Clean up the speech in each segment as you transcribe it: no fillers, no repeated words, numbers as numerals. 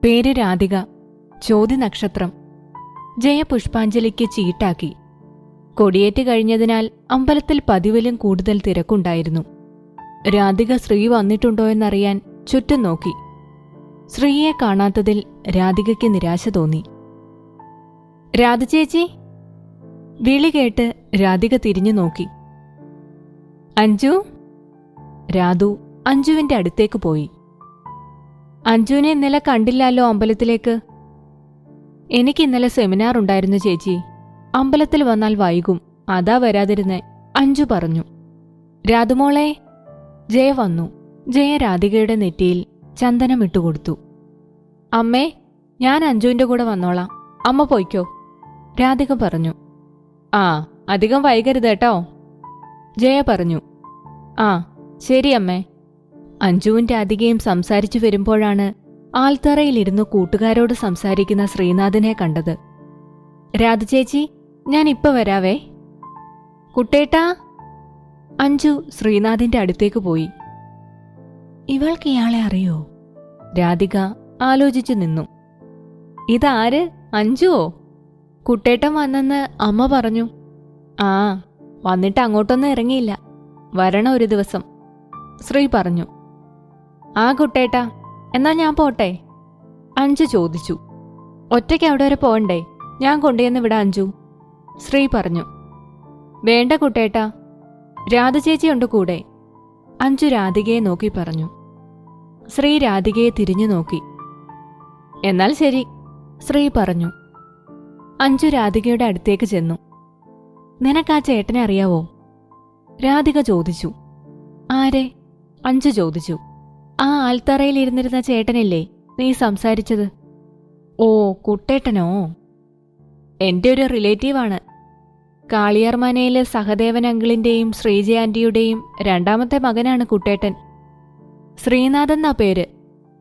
പേര് രാധിക. ചോതി നക്ഷത്രം. ജയ പുഷ്പാഞ്ജലിക്ക് ചീട്ടാക്കി. കൊടിയേറ്റ് കഴിഞ്ഞതിനാൽ അമ്പലത്തിൽ പതിവിലും കൂടുതൽ തിരക്കുണ്ടായിരുന്നു. രാധിക ശ്രീ വന്നിട്ടുണ്ടോ എന്നറിയാൻ ചുറ്റും നോക്കി. ശ്രീയെ കാണാത്തതിൽ രാധികയ്ക്ക് നിരാശ തോന്നി. രാധ ചേച്ചി! വിളി കേട്ട് രാധിക തിരിഞ്ഞു നോക്കി. അഞ്ജു! രാധു അഞ്ജുവിന്റെ അടുത്തേക്ക് പോയി. അഞ്ജുവിനെ ഇന്നലെ കണ്ടില്ലല്ലോ അമ്പലത്തിലേക്ക്. എനിക്ക് ഇന്നലെ സെമിനാർ ഉണ്ടായിരുന്നു ചേച്ചി. അമ്പലത്തിൽ വന്നാൽ വൈകും, അതാ വരാതിരുന്നേ, അഞ്ജു പറഞ്ഞു. രാധുമോളെ! ജയ വന്നു. ജയ രാധികയുടെ നെറ്റിയിൽ ചന്ദനം ഇട്ടുകൊടുത്തു. അമ്മേ, ഞാൻ അഞ്ജുവിന്റെ കൂടെ വന്നോളാം, അമ്മ പോയിക്കോ, രാധിക പറഞ്ഞു. ആ, അധികം വൈകരുത് കേട്ടോ, ജയ പറഞ്ഞു. ആ ശരി അമ്മേ. അഞ്ജുവും രാധികയും സംസാരിച്ചു വരുമ്പോഴാണ് ആൽത്തറയിലിരുന്നു കൂട്ടുകാരോട് സംസാരിക്കുന്ന ശ്രീനാഥിനെ കണ്ടത്. രാധ ചേച്ചി, ഞാൻ ഇപ്പൊ വരാവേ. കുട്ടേട്ടാ! അഞ്ജു ശ്രീനാഥിന്റെ അടുത്തേക്ക് പോയി. ഇവൾക്ക് ഇയാളെ അറിയോ? രാധിക ആലോചിച്ചു നിന്നു. ഇതാര്? അഞ്ജുവോ? കുട്ടേട്ടൻ വന്നെന്ന് അമ്മ പറഞ്ഞു. ആ, വന്നിട്ട് അങ്ങോട്ടൊന്നും ഇറങ്ങിയില്ല, വരണം ഒരു ദിവസം, ശ്രീ പറഞ്ഞു. ആ കുട്ടേട്ടാ, എന്നാ ഞാൻ പോട്ടെ? അഞ്ജു ചോദിച്ചു. ഒറ്റയ്ക്ക് അവിടെ വരെ പോകണ്ടേ? ഞാൻ കൊണ്ടുവന്ന് വിടാം അഞ്ജു, ശ്രീ പറഞ്ഞു. വേണ്ട കുട്ടേട്ടാ, രാധ ചേച്ചിയുണ്ട് കൂടെ, അഞ്ജു രാധികയെ നോക്കി പറഞ്ഞു. ശ്രീ രാധികയെ തിരിഞ്ഞു നോക്കി. എന്നാൽ ശരി, ശ്രീ പറഞ്ഞു. അഞ്ജു രാധികയുടെ അടുത്തേക്ക് ചെന്നു. നിനക്കാ ചേട്ടനെ അറിയാവോ? രാധിക ചോദിച്ചു. ആരെ? അഞ്ജു ചോദിച്ചു. ആ ആൽത്തറയിലിരുന്നിരുന്ന ചേട്ടനില്ലേ നീ സംസാരിച്ചത്? ഓ, കുട്ടേട്ടനോ? എന്റെ ഒരു റിലേറ്റീവാണ്. കാളിയാർമനയിലെ സഹദേവൻ അങ്കിളിന്റെയും ശ്രീജയ ആന്റിയുടെയും രണ്ടാമത്തെ മകനാണ് കുട്ടേട്ടൻ. ശ്രീനാഥെന്നാ പേര്.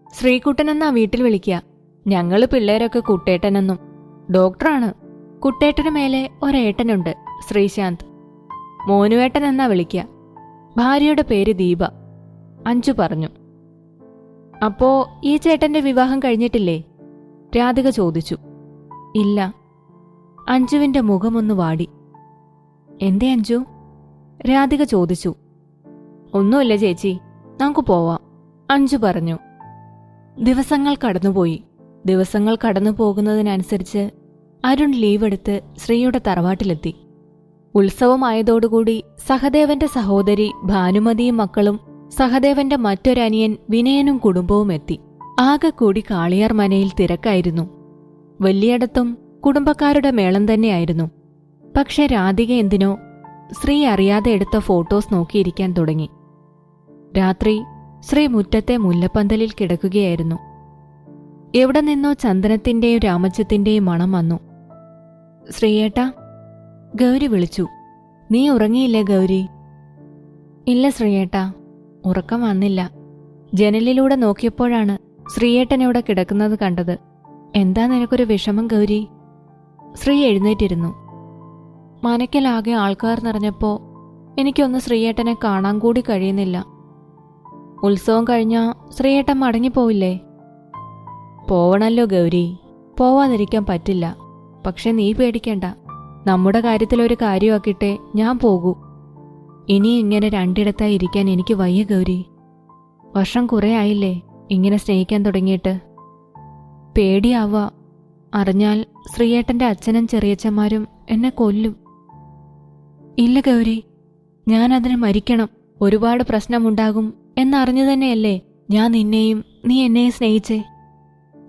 ശ്രീകുട്ടനെന്നാ വീട്ടിൽ വിളിക്കുക. ഞങ്ങള് പിള്ളേരൊക്കെ കുട്ടേട്ടനെന്നും. ഡോക്ടറാണ്. കുട്ടേട്ടന് മേലെ ഒരേട്ടനുണ്ട്, ശ്രീശാന്ത്. മോനുവേട്ടൻ എന്നാ വിളിക്കുക. ഭാര്യയുടെ പേര് ദീപ, അഞ്ജു പറഞ്ഞു. അപ്പോ ഈ ചേട്ടന്റെ വിവാഹം കഴിഞ്ഞിട്ടില്ലേ? രാധിക ചോദിച്ചു. ഇല്ല. അഞ്ജുവിന്റെ മുഖമൊന്നു വാടി. എന്തേ അഞ്ജു? രാധിക ചോദിച്ചു. ഒന്നുമില്ല ചേച്ചി, നമുക്ക് പോവാം, അഞ്ജു പറഞ്ഞു. ദിവസങ്ങൾ കടന്നുപോയി. ദിവസങ്ങൾ കടന്നു പോകുന്നതിനനുസരിച്ച് അരുൺ ലീവെടുത്ത് ശ്രീയുടെ തറവാട്ടിലെത്തി. ഉത്സവമായതോടുകൂടി സഹദേവന്റെ സഹോദരി ഭാനുമതിയും മക്കളും സഹദേവന്റെ മറ്റൊരനിയൻ വിനയനും കുടുംബവും എത്തി. ആകെ കൂടി കാളിയാർ മനയിൽ തിരക്കായിരുന്നു. വലിയിടത്തും കുടുംബക്കാരുടെ മേളം തന്നെയായിരുന്നു. പക്ഷെ രാധിക എന്തിനോ ശ്രീ അറിയാതെ എടുത്ത ഫോട്ടോസ് നോക്കിയിരിക്കാൻ തുടങ്ങി. രാത്രി ശ്രീ മുറ്റത്തെ മുല്ലപ്പന്തലിൽ കിടക്കുകയായിരുന്നു. എവിടെ നിന്നോ ചന്ദനത്തിന്റെയും രാമച്ചത്തിന്റെയും മണം വന്നു. ശ്രീയേട്ടാ! ഗൗരി വിളിച്ചു. നീ ഉറങ്ങിയില്ലേ ഗൗരി? ഇല്ല ശ്രീയേട്ടാ, ഉറക്കം വന്നില്ല. ജനലിലൂടെ നോക്കിയപ്പോഴാണ് ശ്രീയേട്ടനവിടെ കിടക്കുന്നത് കണ്ടത്. എന്താ നിനക്കൊരു വിഷമം ഗൗരി? ശ്രീ എഴുന്നേറ്റിരുന്നു. മനയ്ക്കലാകെ ആൾക്കാർ നിറഞ്ഞപ്പോ എനിക്കൊന്ന് ശ്രീയേട്ടനെ കാണാൻ കൂടി കഴിയുന്നില്ല. ഉത്സവം കഴിഞ്ഞാ ശ്രീയേട്ടൻ മടങ്ങിപ്പോവില്ലേ? പോവണല്ലോ ഗൗരി, പോവാതിരിക്കാൻ പറ്റില്ല. പക്ഷെ നീ പേടിക്കണ്ട, നമ്മുടെ കാര്യത്തിലൊരു കാര്യമാക്കിയിട്ടേ ഞാൻ പോകൂ. ഇനി ഇങ്ങനെ രണ്ടിടത്തായി ഇരിക്കാൻ എനിക്ക് വയ്യ ഗൗരി. വർഷം കുറേ ആയില്ലേ ഇങ്ങനെ സ്നേഹിക്കാൻ തുടങ്ങിയിട്ട്. പേടിയാവുക. അറിഞ്ഞാൽ ശ്രീയേട്ടന്റെ അച്ഛനും ചെറിയച്ഛന്മാരും എന്നെ കൊല്ലും. ഇല്ല ഗൗരി, ഞാനതിന് മരിക്കണം. ഒരുപാട് പ്രശ്നമുണ്ടാകും എന്നറിഞ്ഞു തന്നെയല്ലേ ഞാൻ നിന്നെയും നീ എന്നെയും സ്നേഹിച്ചേ.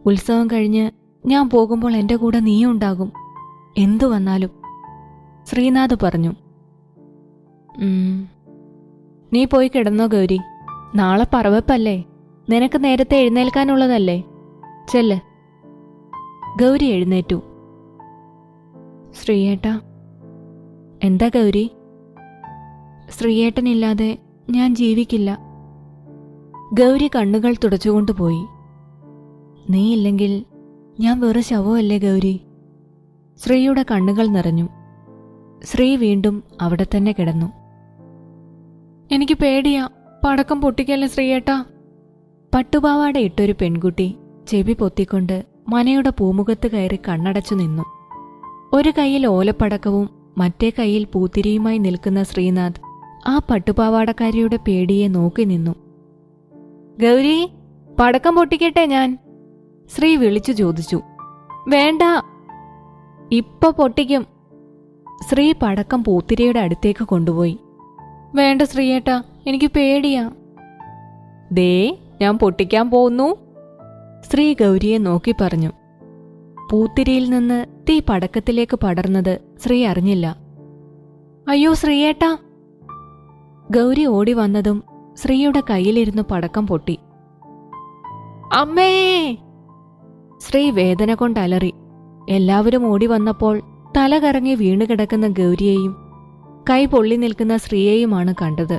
ഉത്സവം കഴിഞ്ഞ് ഞാൻ പോകുമ്പോൾ എന്റെ കൂടെ നീയും ഉണ്ടാകും, എന്തു വന്നാലും, ശ്രീനാഥ് പറഞ്ഞു. നീ പോയി കിടന്നോ ഗൗരി, നാളെ പറവപ്പല്ലേ, നിനക്ക് നേരത്തെ എഴുന്നേൽക്കാനുള്ളതല്ലേ, ചെല്ല്. ഗൗരി എഴുന്നേറ്റു. ശ്രീയേട്ടാ. എന്താ ഗൗരി? ശ്രീയേട്ടനില്ലാതെ ഞാൻ ജീവിക്കില്ല. ഗൗരി കണ്ണുകൾ തുടച്ചുകൊണ്ടുപോയി. നീയില്ലെങ്കിൽ ഞാൻ വേറെ ശവമല്ലേ ഗൗരി? ശ്രീയുടെ കണ്ണുകൾ നിറഞ്ഞു. ശ്രീ വീണ്ടും അവിടെ തന്നെ കിടന്നു. എനിക്ക് പേടിയാ, പടക്കം പൊട്ടിക്കല്ലേ ശ്രീയേട്ടാ. പട്ടുപാവാട ഇട്ടൊരു പെൺകുട്ടി ചെവി പൊത്തിക്കൊണ്ട് മനയുടെ പൂമുഖത്ത് കയറി കണ്ണടച്ചു നിന്നു. ഒരു കൈയിൽ ഓലപ്പടക്കവും മറ്റേ കൈയിൽ പൂത്തിരിയുമായി നിൽക്കുന്ന ശ്രീനാഥ് ആ പട്ടുപാവാടക്കാരിയുടെ പേടിയെ നോക്കി നിന്നു. ഗൗരി, പടക്കം പൊട്ടിക്കട്ടെ ഞാൻ? ശ്രീ വിളിച്ചു ചോദിച്ചു. വേണ്ട, ഇപ്പൊ പൊട്ടിക്കും. ശ്രീ പടക്കം പൂത്തിരിയുടെ അടുത്തേക്ക് കൊണ്ടുപോയി. വേണ്ട ശ്രീയേട്ടാ, എനിക്ക് പേടിയാ. ദേ, ഞാൻ പൊട്ടിക്കാൻ പോകുന്നു, ശ്രീ ഗൗരിയെ നോക്കി പറഞ്ഞു. പൂത്തിരിയിൽ നിന്ന് തീ പടക്കത്തിലേക്ക് പടർന്നത് ശ്രീ അറിഞ്ഞില്ല. അയ്യോ ശ്രീയേട്ടാ! ഗൗരി ഓടി വന്നതും ശ്രീയുടെ കയ്യിലിരുന്ന് പടക്കം പൊട്ടി. അമ്മേ! ശ്രീ വേദന കൊണ്ടലറി. എല്ലാവരും ഓടി വന്നപ്പോൾ തല കറങ്ങി വീണുകിടക്കുന്ന ഗൗരിയെയും കൈ പൊള്ളി നിൽക്കുന്ന ശ്രീയെയുമാണ് കണ്ടത്.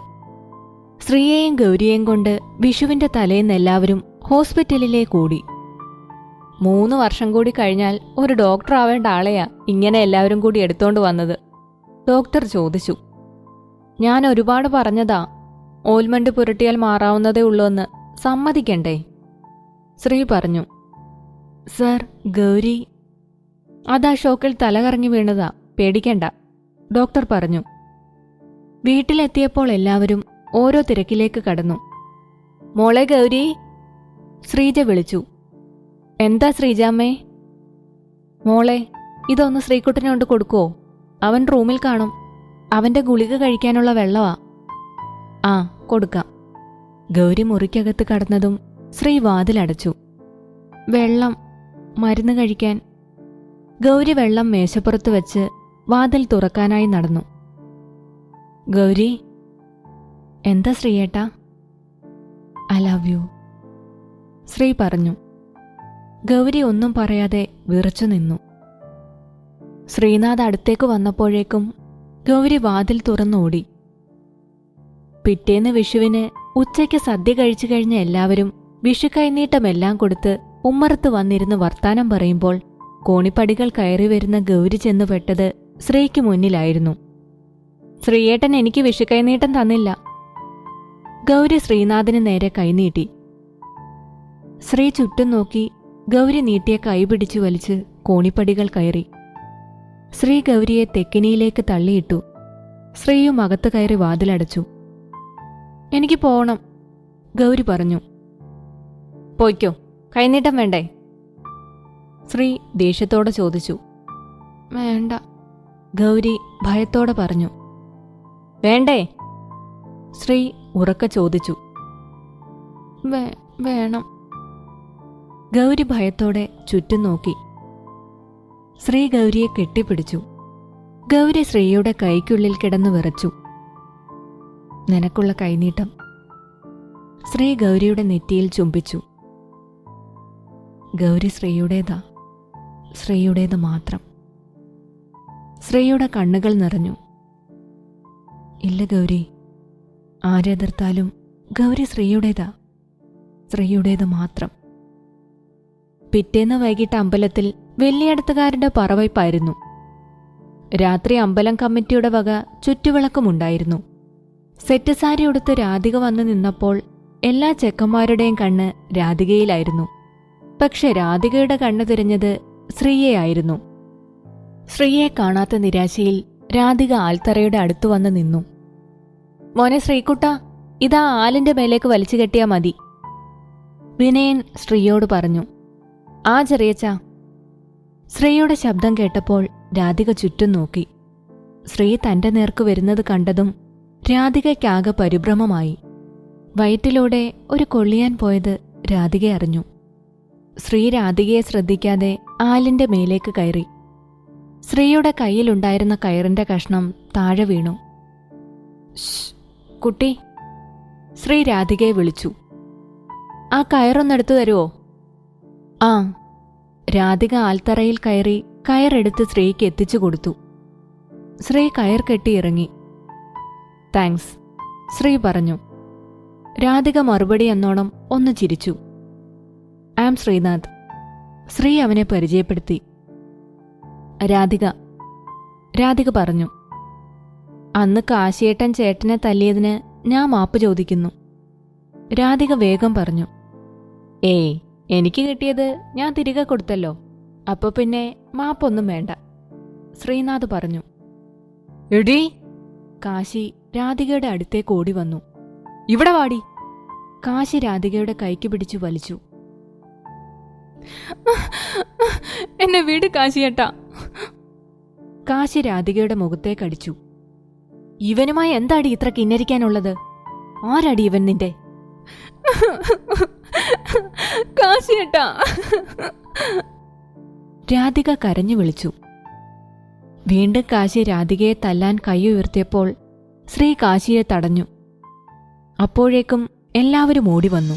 ശ്രീയെയും ഗൗരിയെയും കൊണ്ട് വിഷുവിന്റെ തലേന്ന് എല്ലാവരും ഹോസ്പിറ്റലിലേക്ക് ഓടി. 3 വർഷം കൂടി കഴിഞ്ഞാൽ ഒരു ഡോക്ടർ ആവേണ്ട ആളെയാ ഇങ്ങനെ എല്ലാവരും കൂടി എടുത്തോണ്ട് വന്നത്, ഡോക്ടർ ചോദിച്ചു. ഞാൻ ഒരുപാട് പറഞ്ഞതാ, ഓൽമണ്ട് പുരട്ടിയാൽ മാറാവുന്നതേ ഉള്ളൂ എന്ന്, സമ്മതിക്കണ്ടേ? ശ്രീ പറഞ്ഞു. സർ, ഗൗരി അതാ ഷോക്കിൽ തലകറങ്ങി വീണതാ, പേടിക്കണ്ട, ഡോക്ടർ പറഞ്ഞു. വീട്ടിലെത്തിയപ്പോൾ എല്ലാവരും ഓരോ തിരക്കിലേക്ക് കടന്നു. മോളെ ഗൗരി, ശ്രീജ വിളിച്ചു. എന്താ ശ്രീജാമ്മേ? മോളെ, ഇതൊന്ന് ശ്രീകുട്ടനെ കൊണ്ട് കൊടുക്കുവോ? അവൻ റൂമിൽ കാണും. അവന്റെ ഗുളിക കഴിക്കാനുള്ള വെള്ളമാ. ആ, കൊടുക്കാം. ഗൗരി മുറിക്കകത്ത് കടന്നതും ശ്രീ വാതിലടച്ചു. വെള്ളം, മരുന്ന് കഴിക്കാൻ. ഗൗരി വെള്ളം മേശപ്പുറത്ത് വെച്ച് വാതിൽ തുറക്കാനായി നടന്നു. ഗൗരി, എന്താ ശ്രീയേട്ടാ? ഐ ലവ് യു, ശ്രീ പറഞ്ഞു. ഗൗരി ഒന്നും പറയാതെ വിറച്ചു നിന്നു. ശ്രീനാഥ് അടുത്തേക്ക് വന്നപ്പോഴേക്കും ഗൗരി വാതിൽ തുറന്നോടി. പിറ്റേന്ന് വിഷുവിന് ഉച്ചയ്ക്ക് സദ്യ കഴിച്ചു കഴിഞ്ഞ എല്ലാവരും വിഷു കൈനീട്ടമെല്ലാം കൊടുത്ത് ഉമ്മറത്ത് വന്നിരുന്ന് വർത്താനം പറയുമ്പോൾ കോണിപ്പടികൾ കയറി വരുന്ന ഗൗരി ചെന്നുപെട്ടത് ശ്രീക്ക് മുന്നിലായിരുന്നു. ശ്രീയേട്ടൻ എനിക്ക് വിഷു കൈനീട്ടം തന്നില്ല. ഗൗരി ശ്രീനാഥിന് നേരെ കൈനീട്ടി. ശ്രീ ചുറ്റും നോക്കി ഗൗരി നീട്ടിയ കൈ പിടിച്ചു വലിച്ച് കോണിപ്പടികൾ കയറി. ശ്രീ ഗൗരിയെ തെക്കിനിയിലേക്ക് തള്ളിയിട്ടു. ശ്രീയും അകത്ത് കയറി വാതിലടച്ചു. എനിക്ക് പോണം, ഗൗരി പറഞ്ഞു. പോയിക്കോ, കൈനീട്ടം വേണ്ടേ? ശ്രീ ദേഷ്യത്തോടെ ചോദിച്ചു. വേണ്ട, ഗൗരി ഭയത്തോടെ പറഞ്ഞു. വേണ്ടേ? ശ്രീ ഉറക്കെ ചോദിച്ചു. വേണം. ഗൗരി ഭയത്തോടെ ചുറ്റും നോക്കി. ശ്രീ ഗൗരിയെ കെട്ടിപ്പിടിച്ചു. ഗൗരി ശ്രീയുടെ കൈക്കുള്ളിൽ കിടന്നു വിറച്ചു. നിനക്കുള്ള കൈനീട്ടം. ശ്രീ ഗൗരിയുടെ നെറ്റിയിൽ ചുംബിച്ചു. ഗൗരി ശ്രീയുടേതാ, ശ്രീയുടേത് മാത്രം. ശ്രീയുടെ കണ്ണുകൾ നിറഞ്ഞു. ഇല്ല ഗൗരി, ആരെതിർത്താലും ഗൗരി ശ്രീയുടേതാ, ശ്രീയുടേത് മാത്രം. പിറ്റേന്ന് വൈകിട്ട് അമ്പലത്തിൽ വെള്ളിയടത്തുകാരുടെ പറവയ്പായിരുന്നു. രാത്രി അമ്പലം കമ്മിറ്റിയുടെ വക ചുറ്റുവിളക്കുമുണ്ടായിരുന്നു. സെറ്റ് സാരി ഉടുത്ത് രാധിക വന്നു നിന്നപ്പോൾ എല്ലാ ചെക്കന്മാരുടെയും കണ്ണ് രാധികയിലായിരുന്നു. പക്ഷെ രാധികയുടെ കണ്ണ് തിരിഞ്ഞത് ശ്രീയെയായിരുന്നു. ശ്രീയെ കാണാത്ത നിരാശയിൽ രാധിക ആൽത്തറയുടെ അടുത്തു വന്ന് നിന്നു. മോനെ ശ്രീകുട്ട, ഇതാ ആലിന്റെ മേലേക്ക് വലിച്ചു കെട്ടിയാ മതി, വിനയൻ ശ്രീയോട് പറഞ്ഞു. ആ ചെറിയച്ച. ശ്രീയുടെ ശബ്ദം കേട്ടപ്പോൾ രാധിക ചുറ്റും നോക്കി. ശ്രീ തന്റെ നേർക്ക് വരുന്നത് കണ്ടതും രാധികയ്ക്കാകെ പരിഭ്രമമായി. വയറ്റിലൂടെ ഒരു കൊള്ളിയാൻ പോയത് രാധിക അറിഞ്ഞു. ശ്രീ രാധികയെ ശ്രദ്ധിക്കാതെ ആലിന്റെ മേലേക്ക് കയറി. ശ്രീയുടെ കയ്യിലുണ്ടായിരുന്ന കയറിന്റെ കഷ്ണം താഴെ വീണു. കുട്ടി, ശ്രീ രാധികയെ വിളിച്ചു. ആ കയറൊന്നെടുത്തു തരുവോ? ആ. രാധിക ആൽത്തറയിൽ കയറി കയറെടുത്ത് ശ്രീക്ക് എത്തിച്ചു കൊടുത്തു. ശ്രീ കയർ കെട്ടിയിറങ്ങി. താങ്ക്സ്, ശ്രീ പറഞ്ഞു. രാധിക മറുപടി എന്നോണം ഒന്ന് ചിരിച്ചു. ഐ ആം ശ്രീനാഥ്, ശ്രീ അവനെ പരിചയപ്പെടുത്തി. രാധിക പറഞ്ഞു. അന്ന് കാശിയേട്ടൻ ചേട്ടനെ തല്ലിയതിന് ഞാൻ മാപ്പ് ചോദിക്കുന്നു. രാധിക വേഗം പറഞ്ഞു. ഏയ്, എനിക്ക് കിട്ടിയത് ഞാൻ തിരികെ കൊടുത്തല്ലോ, അപ്പൊ പിന്നെ മാപ്പൊന്നും വേണ്ട, ശ്രീനാഥ് പറഞ്ഞു. എടീ, കാശി രാധികയുടെ അടുത്തേക്ക് ഓടി വന്നു. ഇവിടെ വാടി. കാശി രാധികയുടെ കൈക്ക് പിടിച്ചു വലിച്ചു. എന്നെ വീട് കാശിയേട്ടാ. കാശി രാധികയുടെ മുഖത്തേക്കടിച്ചു. ഇവനുമായി എന്താടി ഇത്ര കിന്നരിക്കാനുള്ളത്? ആരടി ഇവൻ നിന്റെ? കാശിയേട്ടാ. രാധിക കരഞ്ഞു വിളിച്ചു. വീണ്ടും കാശി രാധികയെ തല്ലാൻ കൈ ഉയർത്തിയപ്പോൾ ശ്രീ കാശിയെ തടഞ്ഞു. അപ്പോഴേക്കും എല്ലാവരും ഓടി വന്നു.